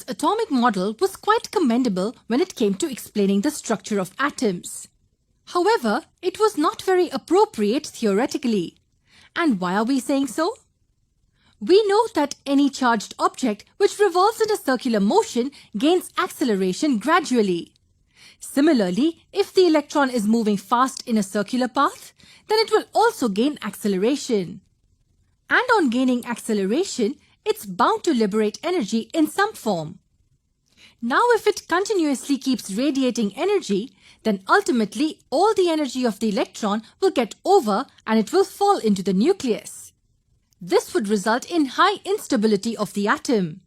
Bohr's atomic model was quite commendable when it came to explaining the structure of atoms. However, it was not very appropriate theoretically. And why are we saying so? We know that any charged object which revolves in a circular motion gains acceleration gradually. Similarly, if the electron is moving fast in a circular path, then it will also gain acceleration. And on gaining acceleration, it's bound to liberate energy in some form. Now, if it continuously keeps radiating energy, then ultimately all the energy of the electron will get over and it will fall into the nucleus. This would result in high instability of the atom.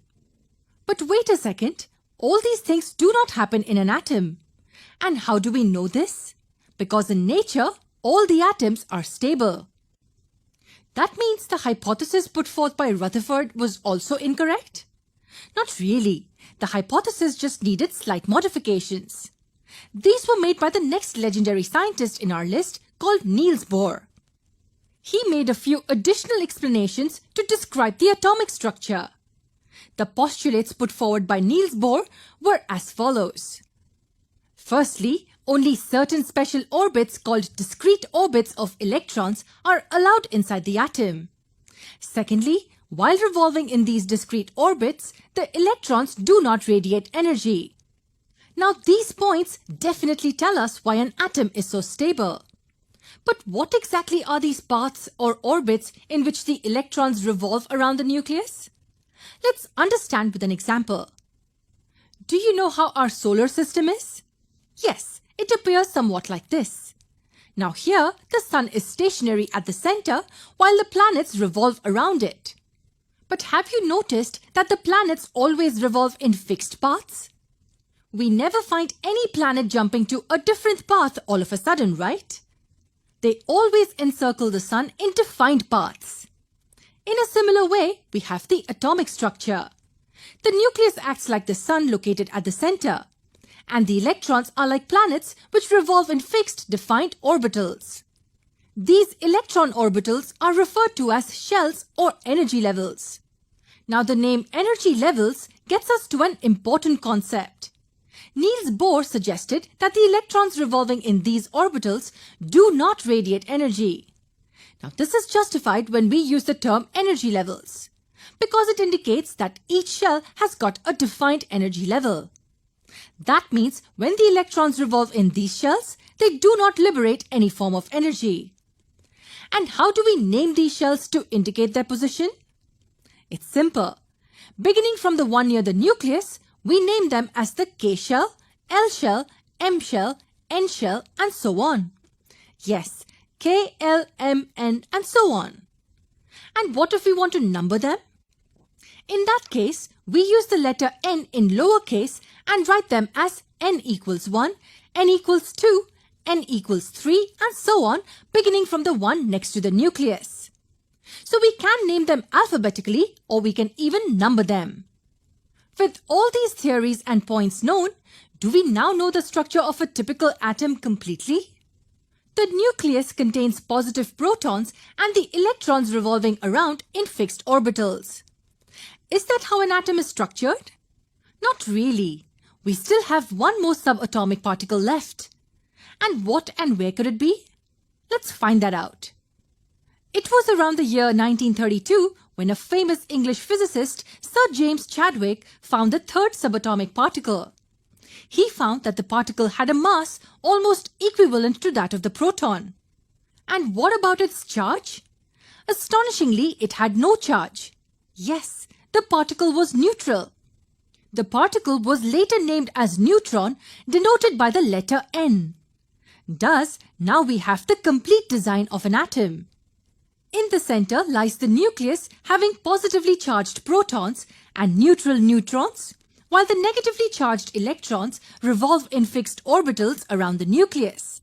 But wait a second, all these things do not happen in an atom. And how do we know this? Because in nature, all the atoms are stable. That means the hypothesis put forth by Rutherford was also incorrect? Not really. The hypothesis just needed slight modifications. These were made by the next legendary scientist in our list called Niels Bohr. He made a few additional explanations to describe the atomic structure. The postulates put forward by Niels Bohr were as follows. Firstly, only certain special orbits called discrete orbits of electrons are allowed inside the atom. Secondly, while revolving in these discrete orbits, the electrons do not radiate energy. Now these points definitely tell us why an atom is so stable. But what exactly are these paths or orbits in which the electrons revolve around the nucleus? Let's understand with an example. Do you know how our solar system is? Yes, it appears somewhat like this. Now here, the sun is stationary at the center while the planets revolve around it. But have you noticed that the planets always revolve in fixed paths? We never find any planet jumping to a different path all of a sudden, right? They always encircle the sun in defined paths. In a similar way, we have the atomic structure. The nucleus acts like the sun located at the center, and the electrons are like planets which revolve in fixed, defined orbitals. These electron orbitals are referred to as shells or energy levels. Now the name energy levels gets us to an important concept. Niels Bohr suggested that the electrons revolving in these orbitals do not radiate energy. Now this is justified when we use the term energy levels, because it indicates that each shell has got a defined energy level. That means when the electrons revolve in these shells, they do not liberate any form of energy. And how do we name these shells to indicate their position? It's simple. Beginning from the one near the nucleus, we name them as the K shell, L shell, M shell, N shell, and so on. Yes, K, L, M, N, and so on. And what if we want to number them? In that case, we use the letter N in lowercase and write them as N equals 1, N equals 2, N equals 3, and so on, beginning from the one next to the nucleus. So we can name them alphabetically, or we can even number them. With all these theories and points known, do we now know the structure of a typical atom completely? The nucleus contains positive protons and the electrons revolving around in fixed orbitals. Is that how an atom is structured? Not really. We still have one more subatomic particle left. And what and where could it be? Let's find that out. It was around the year 1932 when a famous English physicist, Sir James Chadwick, found the third subatomic particle. He found that the particle had a mass almost equivalent to that of the proton. And what about its charge? Astonishingly, it had no charge. Yes, the particle was neutral. The particle was later named as neutron, denoted by the letter N. Thus, now we have the complete design of an atom. In the center lies the nucleus having positively charged protons and neutral neutrons, while the negatively charged electrons revolve in fixed orbitals around the nucleus.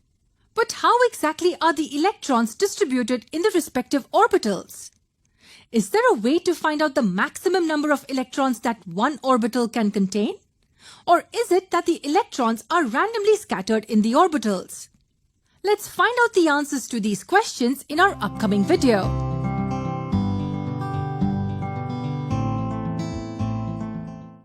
But how exactly are the electrons distributed in the respective orbitals? Is there a way to find out the maximum number of electrons that one orbital can contain? Or is it that the electrons are randomly scattered in the orbitals? Let's find out the answers to these questions in our upcoming video.